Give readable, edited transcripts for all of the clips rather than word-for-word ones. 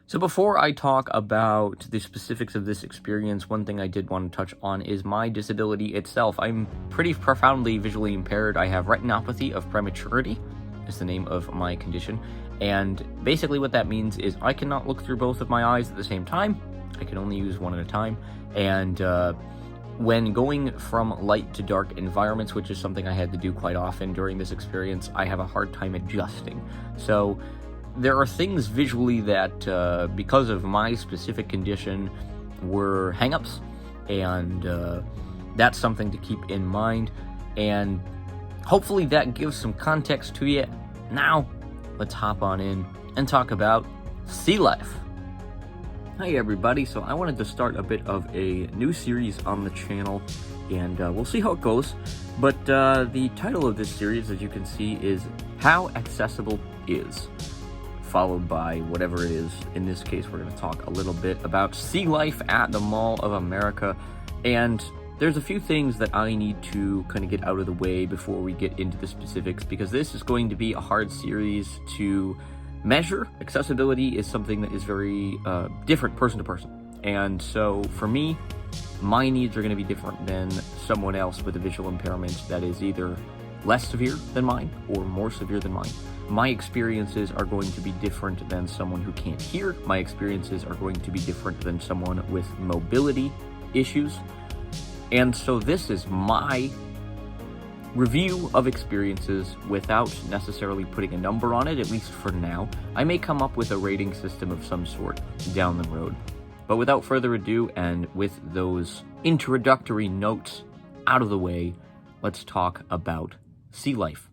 So before I talk about the specifics of this experience, one thing I did want to touch on is my disability itself. I'm pretty profoundly visually impaired. I have retinopathy of prematurity, is the name of my condition. And basically what that means is I cannot look through both of my eyes at the same time. I can only use one at a time. And when going from light to dark environments, which is something I had to do quite often during this experience, I have a hard time adjusting. So there are things visually that, because of my specific condition, were hangups, and that's something to keep in mind, and hopefully that gives some context to you. Now, let's hop on in and talk about sea life. Hi everybody, so I wanted to start a bit of a new series on the channel, and we'll see how it goes, but the title of this series, as you can see, is How Accessible Is, followed by whatever it is. In this case, we're going to talk a little bit about sea life at the Mall of America, and there's a few things that I need to kind of get out of the way before we get into the specifics, because this is going to be a hard series to measure. Accessibility is something that is very different person to person, and so for me, my needs are going to be different than someone else with a visual impairment that is either less severe than mine or more severe than mine. My experiences are going to be different than someone who can't hear. My experiences are going to be different than someone with mobility issues. And so this is my review of experiences without necessarily putting a number on it, at least for now. I may come up with a rating system of some sort down the road. But without further ado, and with those introductory notes out of the way, let's talk about sea life.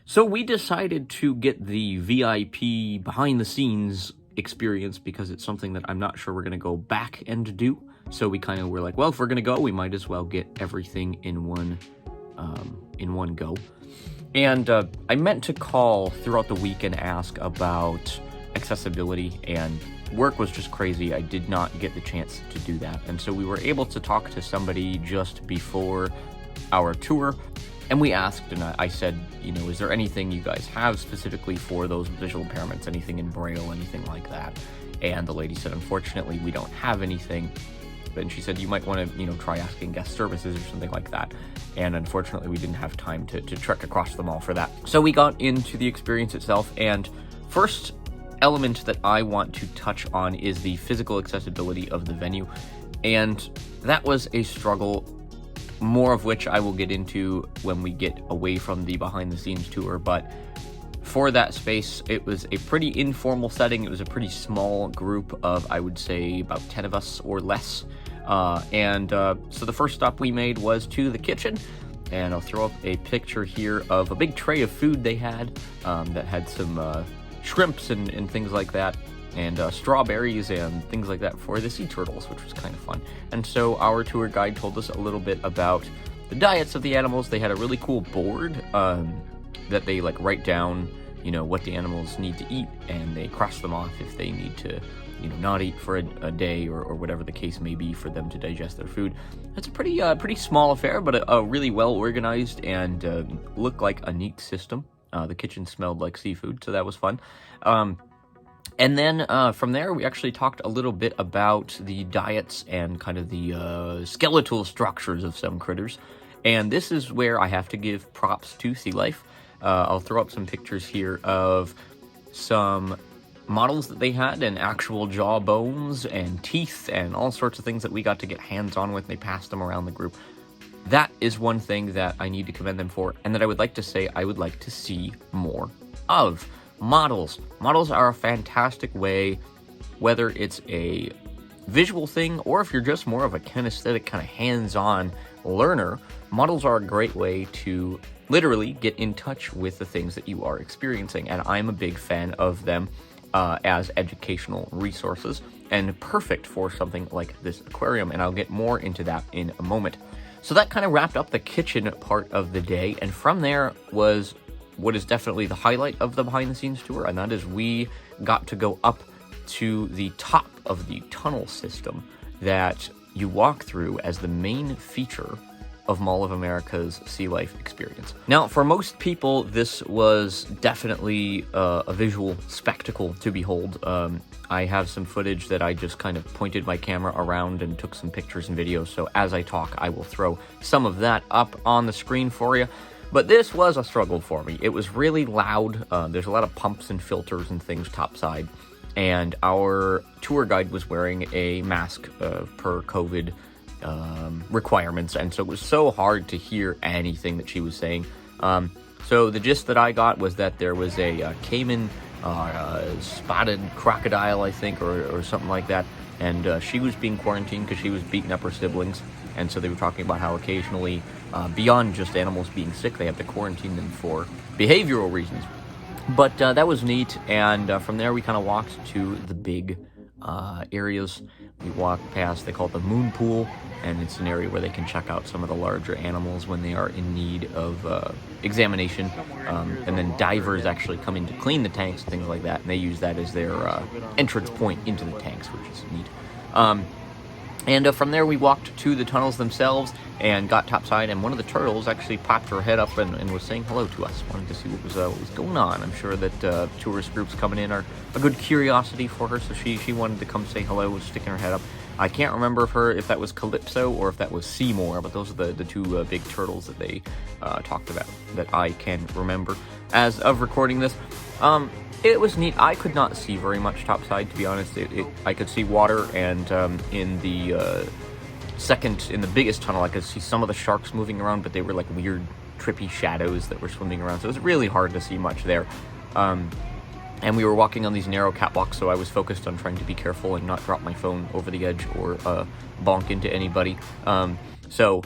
So we decided to get the VIP behind the scenes experience because it's something that I'm not sure we're going to go back and do. So we kind of were like, well, if we're going to go, we might as well get everything in one go. And I meant to call throughout the week and ask about accessibility, and work was just crazy. I did not get the chance to do that. And so we were able to talk to somebody just before our tour. And we asked, and I said, is there anything you guys have specifically for those visual impairments? Anything in Braille, anything like that? And the lady said, unfortunately, we don't have anything. And she said, you might want to, try asking guest services or something like that. And unfortunately, we didn't have time to trek across the mall for that. So we got into the experience itself. And first element that I want to touch on is the physical accessibility of the venue. And that was a struggle, more of which I will get into when we get away from the behind-the-scenes tour, but for that space, it was a pretty informal setting. It was a pretty small group of, I would say, about 10 of us or less, so the first stop we made was to the kitchen, and I'll throw up a picture here of a big tray of food they had that had some shrimps and things like that, and strawberries and things like that for the sea turtles, which was kind of fun. And so our tour guide told us a little bit about the diets of the animals. They had a really cool board that they write down, what the animals need to eat, and they cross them off if they need to, not eat for a day or whatever the case may be for them to digest their food. It's a pretty small affair, but a really well organized and looked like a neat system. The kitchen smelled like seafood, so that was fun. And then from there, we actually talked a little bit about the diets and kind of the skeletal structures of some critters. And this is where I have to give props to Sea Life. I'll throw up some pictures here of some models that they had, and actual jaw bones and teeth and all sorts of things that we got to get hands-on with. They passed them around the group. That is one thing that I need to commend them for, and that I would like to say I would like to see more of. Models. Models are a fantastic way, whether it's a visual thing or if you're just more of a kinesthetic kind of hands-on learner, models are a great way to literally get in touch with the things that you are experiencing, and I'm a big fan of them as educational resources, and perfect for something like this aquarium, and I'll get more into that in a moment. So that kind of wrapped up the kitchen part of the day, and from there was what is definitely the highlight of the behind-the-scenes tour, and that is we got to go up to the top of the tunnel system that you walk through as the main feature of Mall of America's sea life experience. Now, for most people, this was definitely a visual spectacle to behold. I have some footage that I just kind of pointed my camera around and took some pictures and videos, so as I talk, I will throw some of that up on the screen for you. But this was a struggle for me. It was really loud. There's a lot of pumps and filters and things topside, and our tour guide was wearing a mask per COVID requirements, and so it was so hard to hear anything that she was saying. So the gist that I got was that there was a caiman, spotted crocodile, I think, or something like that, and she was being quarantined because she was beating up her siblings, and so they were talking about how occasionally, beyond just animals being sick, they have to quarantine them for behavioral reasons. But that was neat, and from there we kind of walked to the big areas. We walked past, they call it the moon pool, and it's an area where they can check out some of the larger animals when they are in need of examination. And then divers actually come in to clean the tanks and things like that, and they use that as their entrance point into the tanks, which is neat. And from there we walked to the tunnels themselves and got topside, and one of the turtles actually popped her head up and was saying hello to us. Wanted to see what was going on. I'm sure that tourist groups coming in are a good curiosity for her, so she wanted to come say hello, was sticking her head up. I can't remember if that was Calypso or if that was Seymour, but those are the two big turtles that they talked about that I can remember as of recording this. It was neat. I could not see very much topside, to be honest. I could see water, and in the biggest tunnel, I could see some of the sharks moving around, but they were like weird, trippy shadows that were swimming around, so it was really hard to see much there. And we were walking on these narrow catwalks, so I was focused on trying to be careful and not drop my phone over the edge or bonk into anybody. So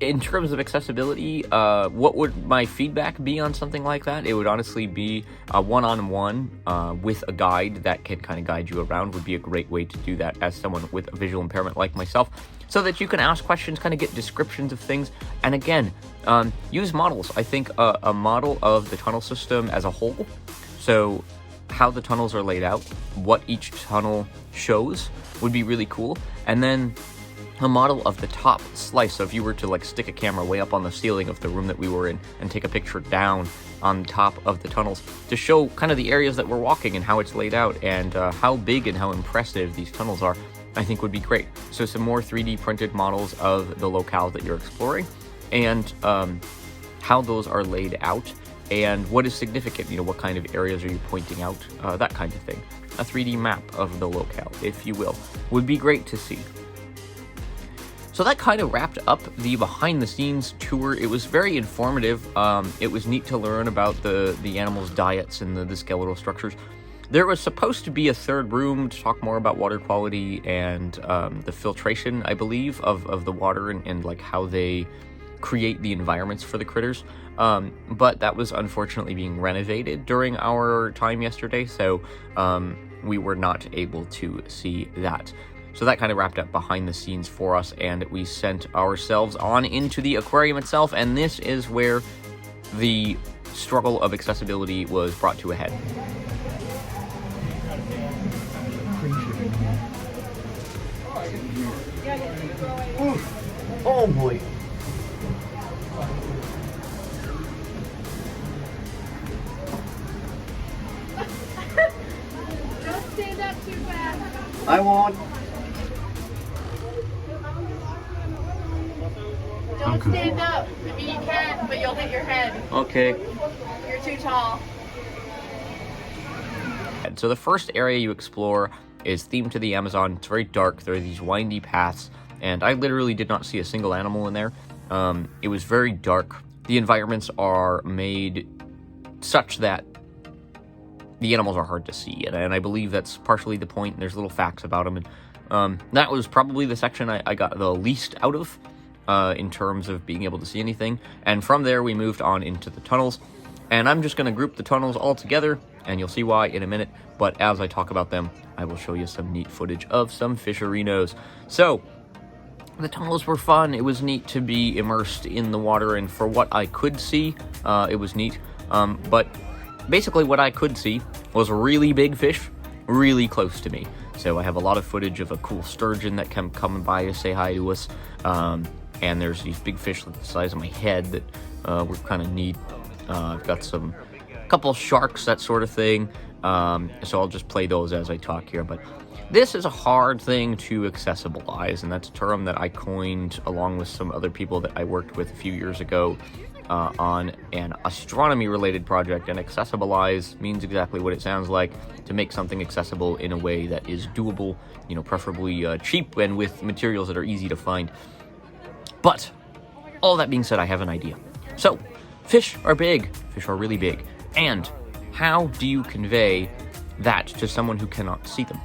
in terms of accessibility, what would my feedback be on something like that? It would honestly be a one-on-one with a guide that can kind of guide you around would be a great way to do that as someone with a visual impairment like myself, so that you can ask questions, kind of get descriptions of things, and again, use models. I think a model of the tunnel system as a whole, so how the tunnels are laid out, what each tunnel shows, would be really cool, and then a model of the top slice. So if you were to like stick a camera way up on the ceiling of the room that we were in and take a picture down on top of the tunnels to show kind of the areas that we're walking and how it's laid out and how big and how impressive these tunnels are, I think would be great. So some more 3D printed models of the locales that you're exploring and how those are laid out and what is significant, what kind of areas are you pointing out, that kind of thing. A 3D map of the locale, if you will, would be great to see. So that kind of wrapped up the behind-the-scenes tour. It was very informative. It was neat to learn about the animals' diets and the skeletal structures. There was supposed to be a third room to talk more about water quality and the filtration, I believe, of the water and like how they create the environments for the critters. But that was unfortunately being renovated during our time yesterday, so we were not able to see that. So that kind of wrapped up behind the scenes for us, and we sent ourselves on into the aquarium itself, and this is where the struggle of accessibility was brought to a head. Oh boy. Don't stand up too fast. I won't. Don't stand up. I mean, you can, but you'll hit your head. Okay. You're too tall. So the first area you explore is themed to the Amazon. It's very dark. There are these windy paths, and I literally did not see a single animal in there. It was very dark. The environments are made such that the animals are hard to see, and I believe that's partially the point. There's little facts about them, and that was probably the section I got the least out of in terms of being able to see anything. And from there, we moved on into the tunnels, and I'm just going to group the tunnels all together, and you'll see why in a minute. But as I talk about them, I will show you some neat footage of some fisherinos. So the tunnels were fun. It was neat to be immersed in the water, and for what I could see, it was neat. But basically what I could see was really big fish really close to me. So I have a lot of footage of a cool sturgeon that kept coming by to say hi to us. and there's these big fish like the size of my head that were kind of neat. I've got a couple sharks, that sort of thing. So I'll just play those as I talk here. But this is a hard thing to accessibilize, and that's a term that I coined along with some other people that I worked with a few years ago on an astronomy-related project. And accessibilize means exactly what it sounds like: to make something accessible in a way that is doable, preferably cheap and with materials that are easy to find. But all that being said, I have an idea. So, fish are big. Fish are really big. And how do you convey that to someone who cannot see them?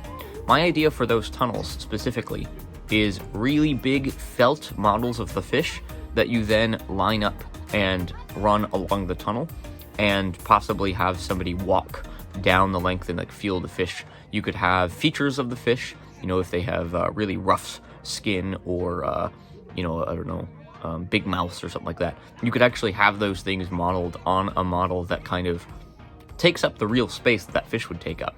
My idea for those tunnels specifically is really big felt models of the fish that you then line up and run along the tunnel, and possibly have somebody walk down the length and like feel the fish. You could have features of the fish, if they have really rough skin, or I don't know, big mouths or something like that. You could actually have those things modeled on a model that kind of takes up the real space that fish would take up.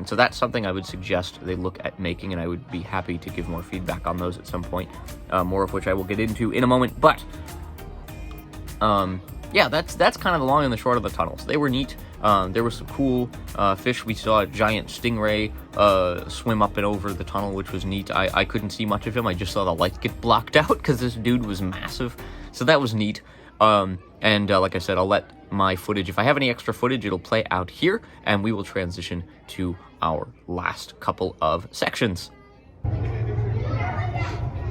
So that's something I would suggest they look at making, and I would be happy to give more feedback on those at some point, more of which I will get into in a moment. But yeah, that's kind of the long and the short of the tunnels. They were neat. There were some cool fish. We saw a giant stingray swim up and over the tunnel, which was neat. I couldn't see much of him. I just saw the light get blocked out because this dude was massive. So that was neat. And like I said, I'll let my footage, if I have any extra footage, it'll play out here, and we will transition to our last couple of sections.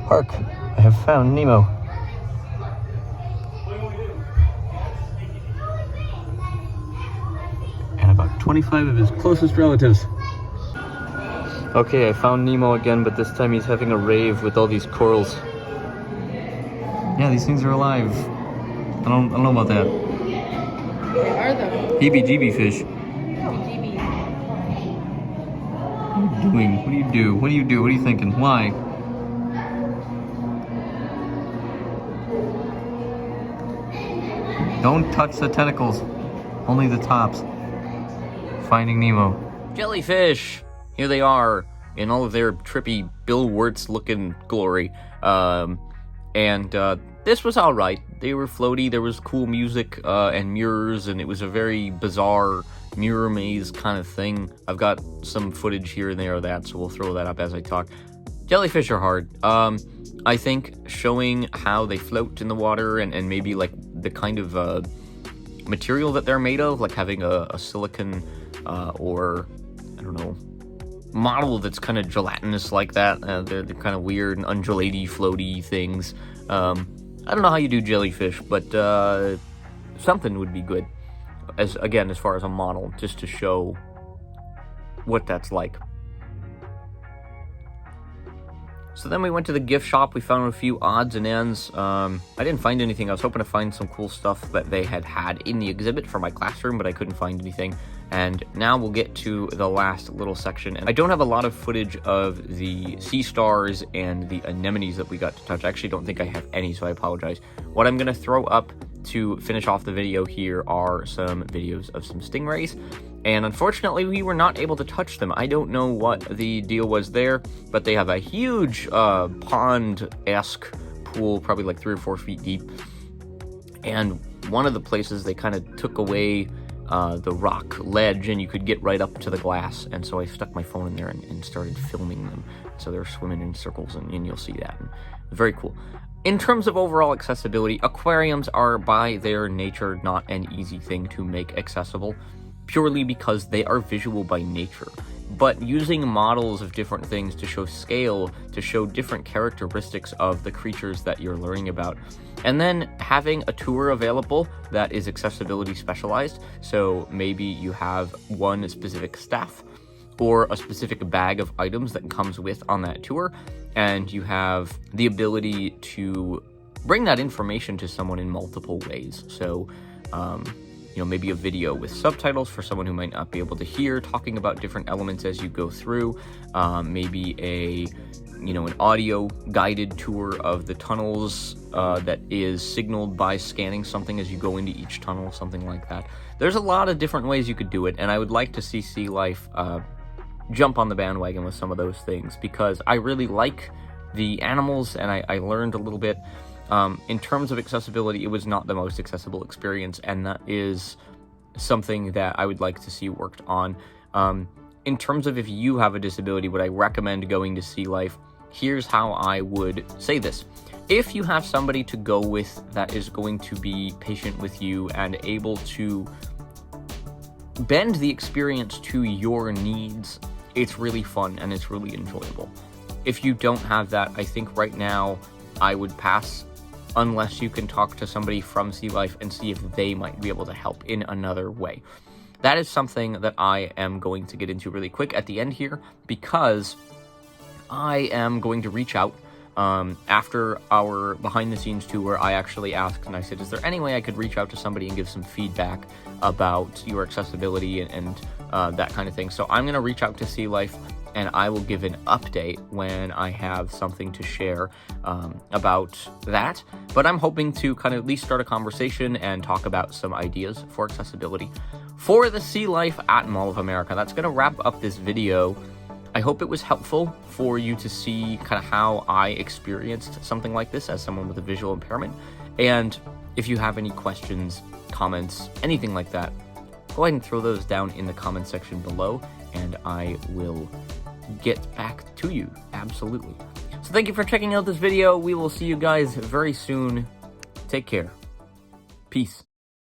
Hark, I have found Nemo. And about 25 of his closest relatives. Okay, I found Nemo again, but this time he's having a rave with all these corals. Yeah, these things are alive. I don't know about that. They are though. Heebie-jeebie fish. Heebie. What are you doing? What do you do? What do you do? What are you thinking? Why? Don't touch the tentacles. Only the tops. Finding Nemo. Jellyfish! Here they are, in all of their trippy Bill Wirtz-looking glory. And this was alright. They were floaty, there was cool music and mirrors, and it was a very bizarre mirror maze kind of thing. I've got some footage here and there of that, so we'll throw that up as I talk. Jellyfish are hard. I think showing how they float in the water, and maybe like the kind of material that they're made of, like having a silicon or, I don't know, model that's kind of gelatinous like that. They're kind of weird and undulaty, floaty things. I don't know how you do jellyfish, but something would be good, as far as a model, just to show what that's like. So then we went to the gift shop. We found a few odds and ends. I didn't find anything. I was hoping to find some cool stuff that they had in the exhibit for my classroom, but I couldn't find anything. And now we'll get to the last little section. And I don't have a lot of footage of the sea stars and the anemones that we got to touch. I actually don't think I have any, so I apologize. What I'm going to throw up to finish off the video here are some videos of some stingrays. And unfortunately, we were not able to touch them. I don't know what the deal was there, but they have a huge pond-esque pool, probably like 3 or 4 feet deep. And one of the places they kind of took away the rock ledge, and you could get right up to the glass, and so I stuck my phone in there and started filming them. So they're swimming in circles, and you'll see that. And very cool. In terms of overall accessibility, aquariums are by their nature not an easy thing to make accessible, purely because they are visual by nature. But using models of different things to show scale, to show different characteristics of the creatures that you're learning about, and then having a tour available that is accessibility specialized, so maybe you have one specific staff or a specific bag of items that comes with on that tour, and you have the ability to bring that information to someone in multiple ways. So, maybe a video with subtitles for someone who might not be able to hear, talking about different elements as you go through. Maybe an audio guided tour of the tunnels that is signaled by scanning something as you go into each tunnel, something like that. There's a lot of different ways you could do it, and I would like to see Sea Life jump on the bandwagon with some of those things, because I really like the animals, and I learned a little bit. In terms of accessibility, it was not the most accessible experience, and that is something that I would like to see worked on. In terms of if you have a disability, would I recommend going to Sea Life? Here's how I would say this. If you have somebody to go with that is going to be patient with you and able to bend the experience to your needs, it's really fun and it's really enjoyable. If you don't have that, I think right now I would pass unless you can talk to somebody from Sea Life and see if they might be able to help in another way. That is something that I am going to get into really quick at the end here, because I am going to reach out after our behind-the-scenes tour. I actually asked, and I said, is there any way I could reach out to somebody and give some feedback about your accessibility and that kind of thing? So I'm going to reach out to Sea Life, and I will give an update when I have something to share about that. But I'm hoping to kind of at least start a conversation and talk about some ideas for accessibility for the Sea Life at Mall of America. That's going to wrap up this video. I hope it was helpful for you to see kind of how I experienced something like this as someone with a visual impairment. And if you have any questions, comments, anything like that, go ahead and throw those down in the comment section below, and I will get back to you. Absolutely. So thank you for checking out this video. We will see you guys very soon. Take care. Peace.